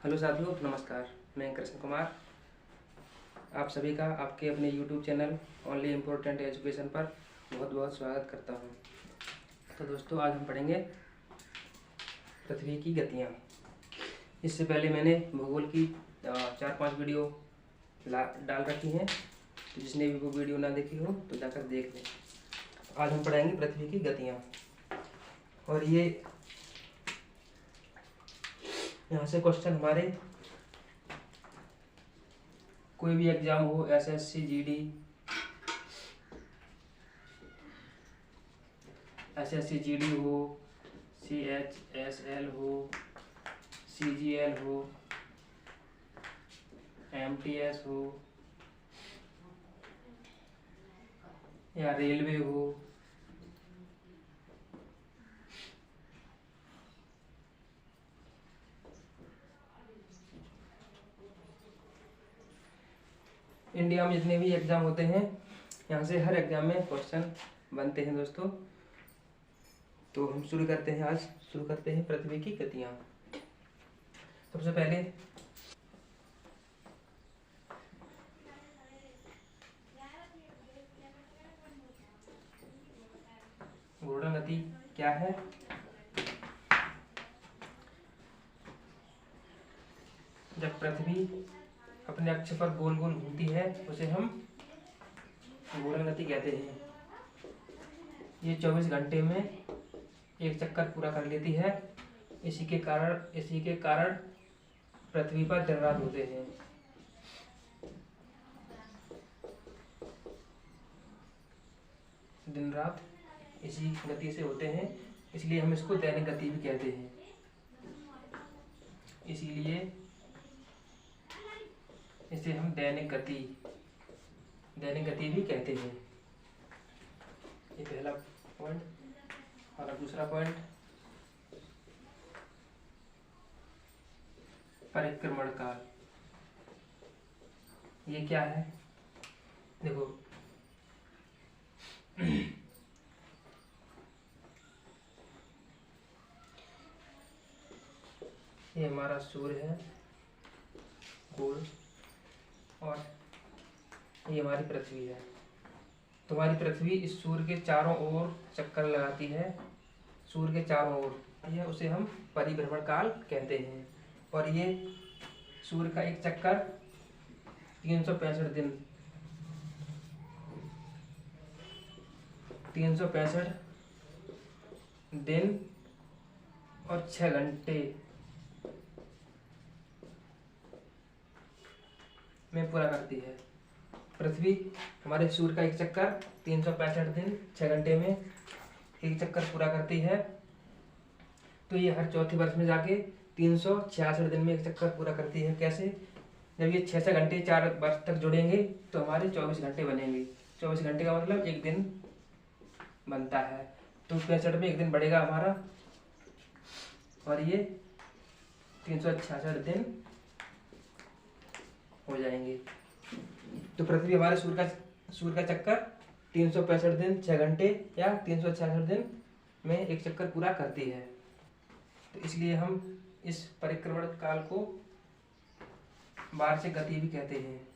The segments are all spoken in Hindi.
हेलो साथियों, नमस्कार। मैं कृष्ण कुमार आप सभी का आपके अपने YouTube channel only important education पर बहुत बहुत स्वागत करता हूं। तो दोस्तों, आज हम पढ़ेंगे पृथ्वी की गतियां। इससे पहले मैंने भूगोल की 4-5 वीडियो डाल रखी हैं, तो जिसने भी वो वीडियो ना देखी हो तो जाकर देख लें। आज हम पढ़ेंगे पृथ्वी की गतियाँ। और ये यहाँ से क्वेश्चन हमारे कोई भी एग्जाम हो, एसएससी, जीडी, एसएससी जीडी हो, सीएचएसएल हो, सीजीएल हो, एमटीएस हो या रेलवे हो, इंडिया में जितने भी एग्जाम होते हैं, यहाँ से हर एग्जाम में क्वेश्चन बनते हैं दोस्तों। तो हम शुरू करते हैं पृथ्वी की गतियाँ। सबसे पहले घूर्णन गति क्या है? जब पृथ्वी अपने अक्ष पर गोल गोल घूमती है उसे हम घूर्णन गति कहते हैं। ये 24 घंटे में एक चक्कर पूरा कर लेती है। इसी के कारण पृथ्वी पर दिन रात होते हैं। दिन रात इसी गति से होते हैं, इसलिए हम इसको दैनिक गति भी कहते हैं। इसीलिए इसे हम दैनिक गति भी कहते हैं। ये पहला पॉइंट। और दूसरा पॉइंट, परिक्रमण काल। ये क्या है? देखो, ये हमारा सूर्य है गोल, और ये हमारी पृथ्वी है। तुम्हारी पृथ्वी इस सूर्य के चारों ओर चक्कर लगाती है। सूर्य के चारों ओर यह उसे हम परिभ्रमण काल कहते हैं। और ये सूर्य का एक चक्कर 365 दिन 365 दिन और 6 घंटे में पूरा करती है। पृथ्वी हमारे सूर्य का एक चक्कर 365 दिन 6 घंटे में एक चक्कर पूरा करती है। तो ये हर चौथे वर्ष में जाके 366 दिन में एक चक्कर पूरा करती है। कैसे? जब ये 6 घंटे 4 वर्ष तक जुड़ेंगे तो हमारे 24 घंटे बनेंगे। 24 घंटे का मतलब एक दिन बनता है। तो 65 में एक दिन बढ़ेगा हमारा, और ये 366 दिन हो जाएंगे। तो पृथ्वी हमारे सूर्य का चक्कर 365 दिन 6 घंटे या 366 दिन में एक चक्कर पूरा करती है। तो इसलिए हम इस परिक्रमण काल को वार्षिक गति भी कहते हैं।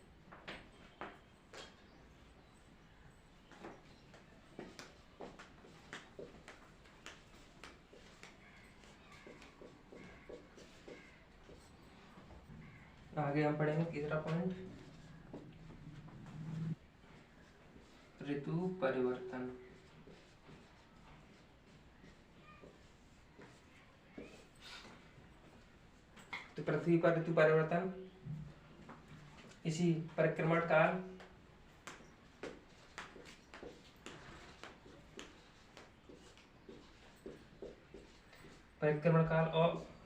आगे हम पढ़ेंगे तीसरा पॉइंट, ऋतु परिवर्तन। तो पृथ्वी पर ऋतु परिवर्तन इसी परिक्रमण काल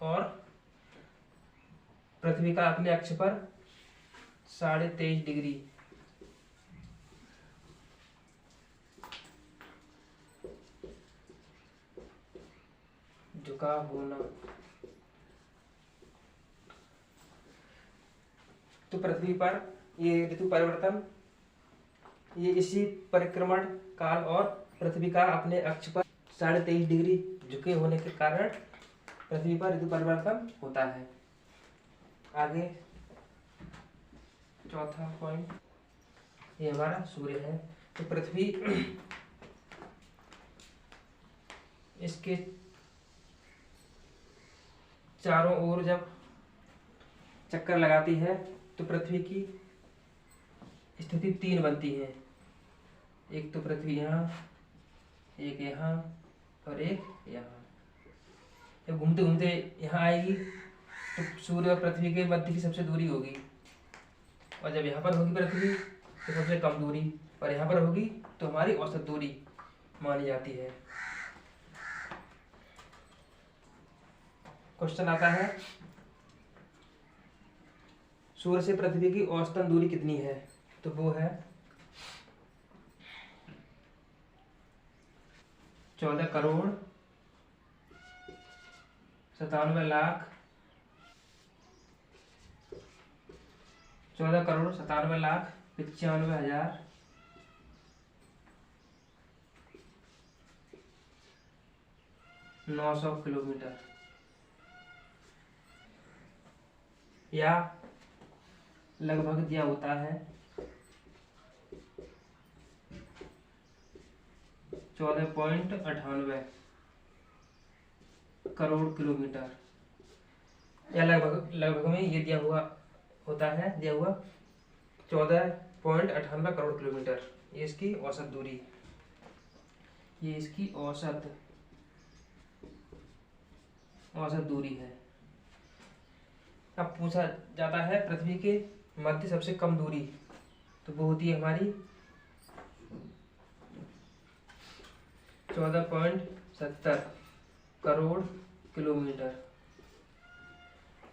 और पृथ्वी का अपने अक्ष पर 23.5 डिग्री झुकाव होना। तो पृथ्वी पर ये ऋतु परिवर्तन ये इसी परिक्रमण काल और पृथ्वी का अपने अक्ष पर 23.5 डिग्री झुके होने के कारण पृथ्वी पर ऋतु परिवर्तन होता है। आगे चौथा पॉइंट, ये हमारा सूर्य है। तो पृथ्वी इसके चारों ओर जब चक्कर लगाती है तो पृथ्वी की स्थिति 3 बनती है। एक तो पृथ्वी यहाँ, एक यहाँ और एक यहाँ। जब घूमते घूमते यहाँ आएगी तो सूर्य और पृथ्वी के मध्य की सबसे दूरी होगी, और जब यहाँ पर होगी पृथ्वी तो सबसे कम दूरी, और यहाँ पर होगी तो हमारी औसत दूरी मानी जाती है। क्वेश्चन आता है, सूर्य से पृथ्वी की औसतन दूरी कितनी है? तो वो है 14 करोड़ 97 लाख 14 करोड़ 97 लाख 95,000 900 किलोमीटर, या लगभग दिया होता है 14.98 करोड़ किलोमीटर, या लगभग में ये दिया हुआ होता है, दिया हुआ 14.98 करोड़ किलोमीटर। ये इसकी औसत दूरी, ये इसकी औसत दूरी है। अब पूछा जाता है पृथ्वी के मध्य सबसे कम दूरी, तो वो होती है हमारी 14.70 करोड़ किलोमीटर,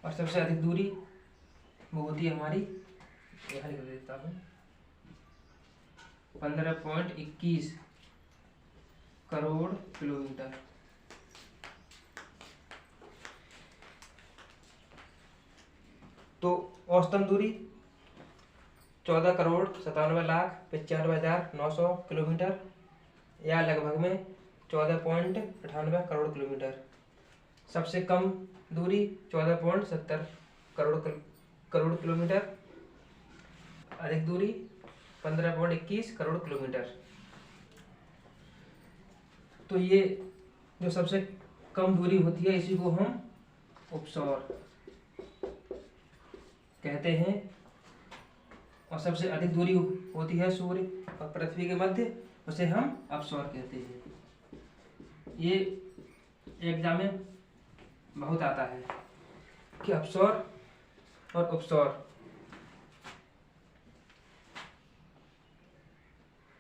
और सबसे अधिक दूरी वो होती है हमारी, यहाँ लिख देता हूँ, 15.21 करोड़ किलोमीटर। तो औसतन दूरी 14 करोड़ 97 लाख 95,900 किलोमीटर, या लगभग में 14.98 करोड़ किलोमीटर। सबसे कम दूरी 14.70 करोड़ किलोमीटर, अधिक दूरी 15.21 करोड़ किलोमीटर। तो ये जो सबसे कम दूरी होती है इसी को हम उपसौर कहते हैं, और सबसे अधिक दूरी होती है सूर्य और पृथ्वी के मध्य, उसे हम अपसौर कहते हैं। ये एग्जाम में बहुत आता है कि अपसौर और उपसौर,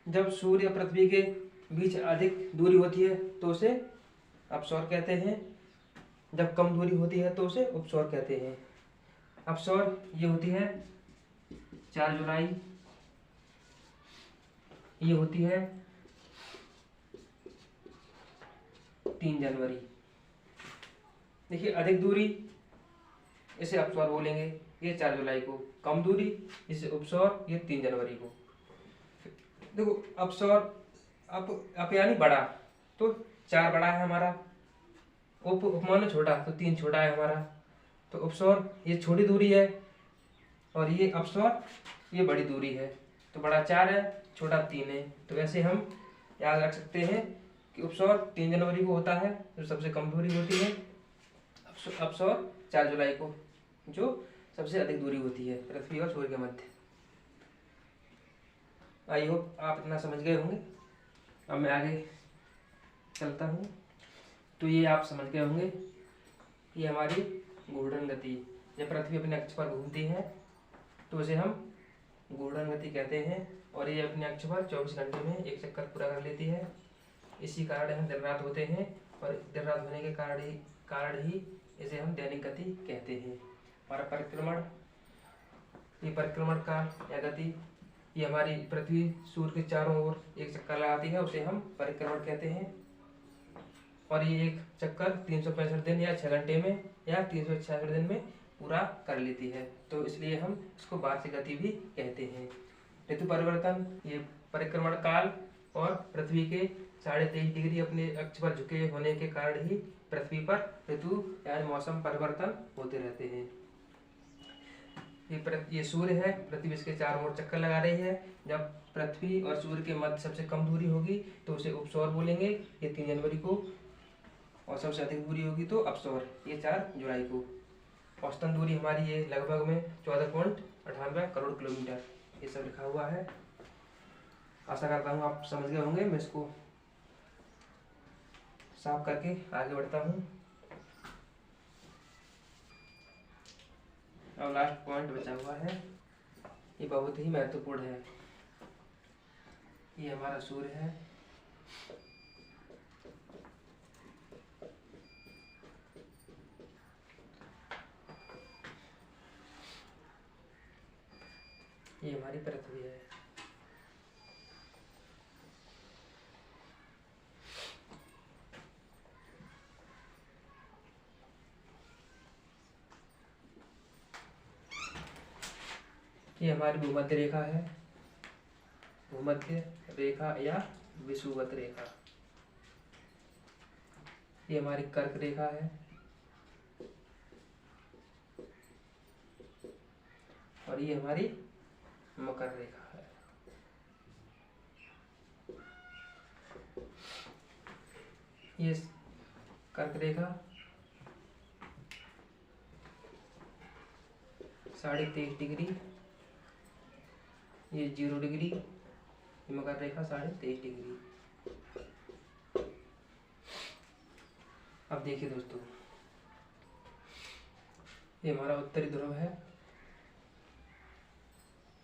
जब सूर्य और पृथ्वी के बीच अधिक दूरी होती है तो उसे अपसौर कहते हैं, जब कम दूरी होती है तो उसे उपसौर कहते हैं। अपसौर ये होती है 4 जुलाई, ये होती है 3 जनवरी। देखिए अधिक दूरी इसे अपसौर बोलेंगे, ये 4 जुलाई को, कम दूरी इसे उपसौर, ये 3 जनवरी को। देखो अपसौर अप यानी बड़ा, तो 4 बड़ा है हमारा, उपमान छोटा तो 3 छोटा है हमारा। तो उपसौर ये छोटी दूरी है और ये अपसौर ये बड़ी दूरी है, तो बड़ा 4 है छोटा 3 है। तो वैसे हम याद रख सकते हैं कि उपसौर 3 जनवरी को होता है जो सबसे कम दूरी होती है, अपसौर 4 जुलाई को जो सबसे अधिक दूरी होती है पृथ्वी और सूर्य के मध्य। आई होप आप इतना समझ गए होंगे। अब मैं आगे चलता हूँ। तो ये आप समझ गए होंगे, ये हमारी घूर्णन गति, जब पृथ्वी अपने अक्ष पर घूमती है तो उसे हम घूर्णन गति कहते हैं, और ये अपने अक्ष पर 24 घंटे में एक चक्कर पूरा कर लेती है। इसी कारण हम दिन रात होते हैं, और दिन रात होने के कारण ही इसे हम दैनिक गति कहते हैं। और परिक्रमण, ये परिक्रमण काल या गति, ये हमारी पृथ्वी सूर्य के चारों ओर एक चक्कर लगाती है, उसे हम परिक्रमण कहते हैं। और ये एक चक्कर 365 दिन या 6 घंटे में या 366 दिन में पूरा कर लेती है, तो इसलिए हम इसको वार्षिक गति भी कहते हैं। ऋतु परिवर्तन, ये परिक्रमण काल और पृथ्वी के 23.5 डिग्री अपने अक्ष पर झुके होने के कारण ही पृथ्वी पर ऋतु यानी मौसम परिवर्तन होते रहते हैं। ये सूर्य है, पृथ्वी इसके चारों ओर चक्कर लगा रही है। जब पृथ्वी और सूर्य के मध्य सबसे कम दूरी होगी तो उसे उपसौर बोलेंगे, ये 3 जनवरी को। और सबसे अधिक दूरी होगी तो अपसौर, ये 4 जुलाई को। औसतन दूरी हमारी ये लगभग में 14.98 करोड़ किलोमीटर, ये सब लिखा हुआ है। आशा करता हूँ आप समझ गए होंगे। मैं इसको साफ करके आगे बढ़ता हूँ। अब लास्ट पॉइंट बचा हुआ है, ये बहुत ही महत्वपूर्ण है। ये हमारा सूर्य है, ये हमारी पृथ्वी है। ये हमारी भूमध्य रेखा है, भूमध्य रेखा या विषुवत रेखा। ये हमारी कर्क रेखा है, और ये हमारी मकर रेखा है। ये कर्क रेखा 23.5 डिग्री, ये 0 डिग्री, मकर रेखा 23.5 डिग्री। अब देखिए दोस्तों, ये हमारा उत्तरी ध्रुव है,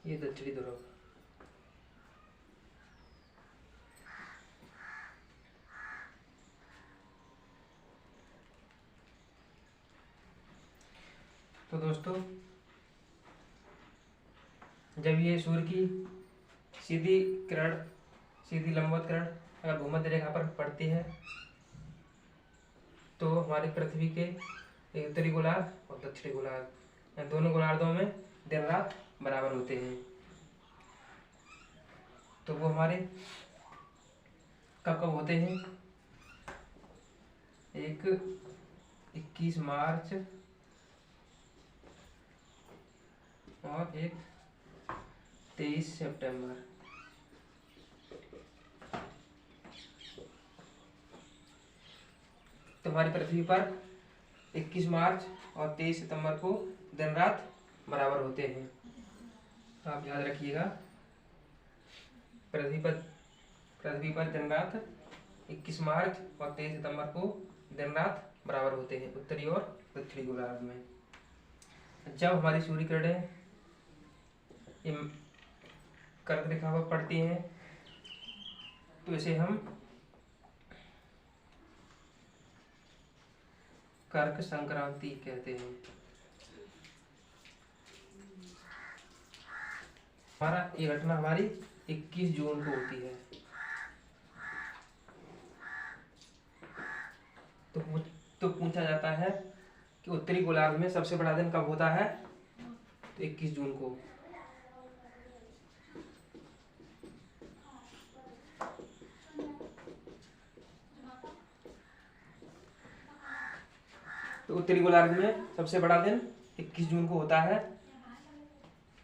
ये दक्षिणी ध्रुव। तो दोस्तों, जब ये सूर्य की सीधी किरण, सीधी लंबवत किरण अगर भूमध्य रेखा पर पड़ती है तो हमारी पृथ्वी के उत्तरी गोलार्ध और दक्षिणी गोलार्ध, दोनों गोलार्धों में दिन रात बराबर होते हैं। तो वो हमारे कब कब होते हैं? एक 21 मार्च और एक 23 सितंबर। तो हमारी पृथ्वी पर 21 मार्च और 23 सितंबर को दिन रात बराबर होते हैं। आप याद रखिएगा, पृथ्वी पर दिन रात 21 मार्च और 23 सितंबर को दिन रात बराबर होते हैं उत्तरी और दक्षिणी गोलार्ध में। जब हमारी सूर्य किरणें कर्क रेखा पर पड़ती हैं तो इसे हम कर्क संक्रांति कहते हैं। ये घटना हमारी 21 जून को होती है। तो पूछा जाता है कि उत्तरी गोलार्ध में सबसे बड़ा दिन कब होता है? तो 21 जून को। तो उत्तरी गोलार्ध में सबसे बड़ा दिन 21 जून को होता है,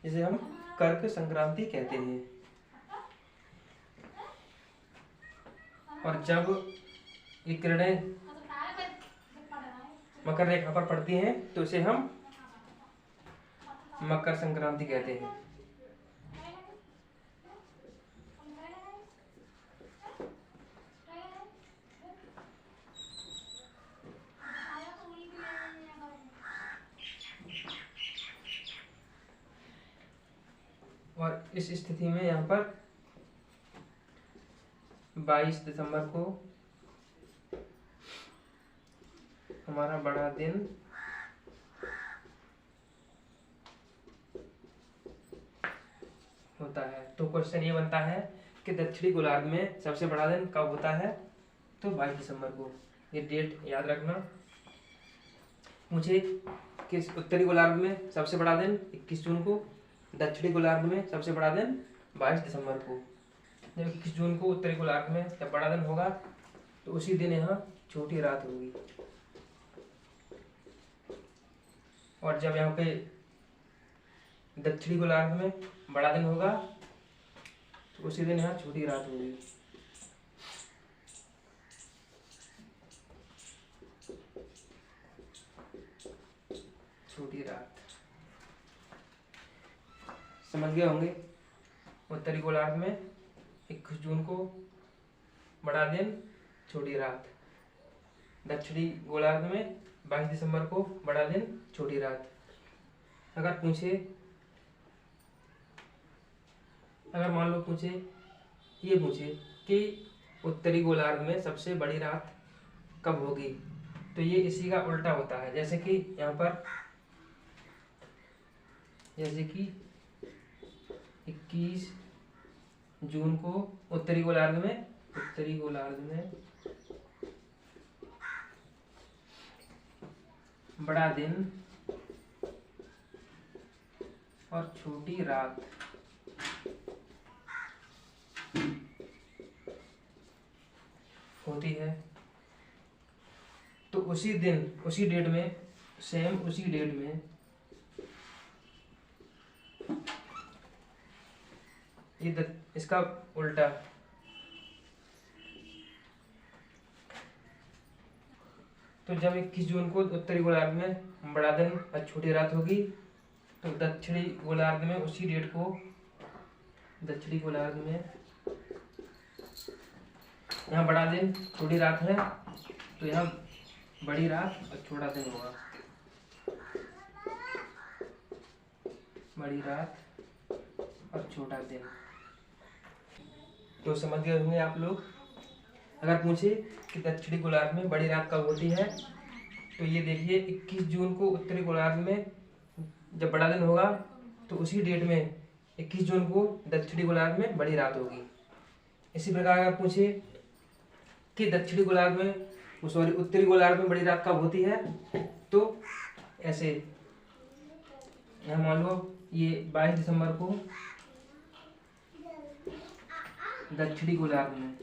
जिसे हम कर्क संक्रांति कहते हैं। और जब ये किरणें मकर रेखा पर पड़ती हैं तो इसे हम मकर संक्रांति कहते हैं। और इस स्थिति में यहाँ पर 22 दिसंबर को हमारा बड़ा दिन होता है। तो क्वेश्चन ये बनता है कि दक्षिणी गोलार्ध में सबसे बड़ा दिन कब होता है? तो 22 दिसंबर को। ये डेट याद रखना। मुझे किस उत्तरी गोलार्ध में सबसे बड़ा दिन 21 जून को, दक्षिणी गोलार्ध में सबसे बड़ा दिन 22 दिसंबर को। जब 21 जून को उत्तरी गोलार्ध में जब बड़ा दिन होगा तो उसी दिन यहाँ छोटी रात होगी। और जब यहाँ पे दक्षिणी गोलार्ध में बड़ा दिन होगा, तो उसी दिन यहाँ छोटी रात होगी। छोटी रात समझ गए होंगे। उत्तरी गोलार्ध में 21 जून को बड़ा दिन, छोटी रात। दक्षिणी गोलार्ध में 22 दिसंबर को बड़ा दिन, छोटी रात। अगर मान लो पूछे कि उत्तरी गोलार्ध में सबसे बड़ी रात कब होगी, तो ये इसी का उल्टा होता है। जैसे कि यहाँ पर 21 जून को उत्तरी गोलार्ध में बड़ा दिन और छोटी रात होती है, तो उसी डेट में इसका उल्टा, तो जब 21 जून को उत्तरी गोलार्ध में बड़ा दिन और छोटी रात होगी, तो दक्षिणी गोलार्ध में उसी डेट को यहाँ बड़ा दिन छोटी रात है, तो यहाँ बड़ी रात और छोटा दिन होगा। बड़ी रात और छोटा दिन। तो समझ गए होंगे आप लोग। अगर पूछे कि दक्षिणी गोलार्ध में बड़ी रात कब होती है, तो ये देखिए 21 जून को उत्तरी गोलार्ध में जब बड़ा दिन होगा, तो उसी डेट में 21 जून को दक्षिणी गोलार्ध में बड़ी रात होगी। इसी प्रकार अगर पूछे कि उत्तरी गोलार्ध में बड़ी रात कब होती है, तो ऐसे यहाँ मान लो ये 22 दिसंबर को दक्षिणी गोलार्ध में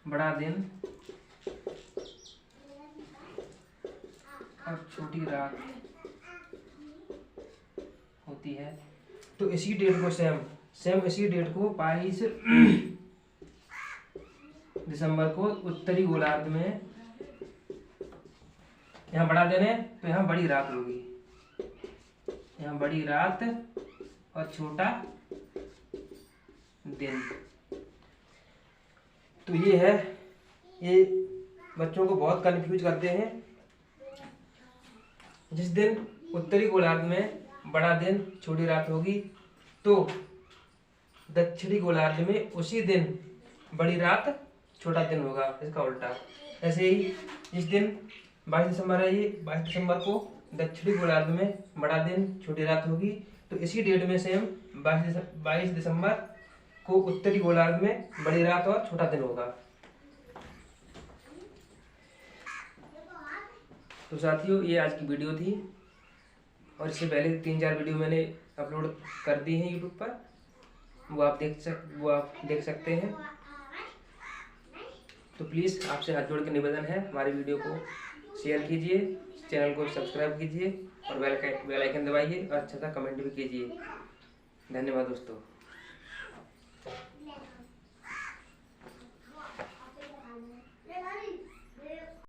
बड़ा दिन और छोटी रात होती है, तो इसी डेट को सेम इसी डेट को 22 दिसंबर को उत्तरी गोलार्ध में यहाँ बड़ा दिन है, तो यहाँ बड़ी रात होगी। यहाँ बड़ी रात और छोटा दिन। तो ये बच्चों को बहुत कंफ्यूज करते हैं। जिस दिन उत्तरी गोलार्ध में बड़ा दिन छोटी रात होगी, तो दक्षिणी गोलार्ध में उसी दिन बड़ी रात छोटा दिन होगा, इसका उल्टा। ऐसे ही जिस दिन 22 दिसंबर है, ये 22 दिसंबर को दक्षिणी गोलार्ध में बड़ा दिन छोटी रात होगी, तो इसी डेट में सेम 22 दिसंबर को उत्तरी गोलार्ध में बड़ी रात और छोटा दिन होगा। तो साथियों, ये आज की वीडियो थी, और इससे पहले 3-4 वीडियो मैंने अपलोड कर दी हैं यूट्यूब पर, वो आप देख सकते हैं। तो प्लीज़ आपसे हाथ जोड़ के निवेदन है, हमारी वीडियो को शेयर कीजिए, चैनल को सब्सक्राइब कीजिए और बेल आइकन दबाइए और अच्छा सा कमेंट भी कीजिए। धन्यवाद दोस्तों।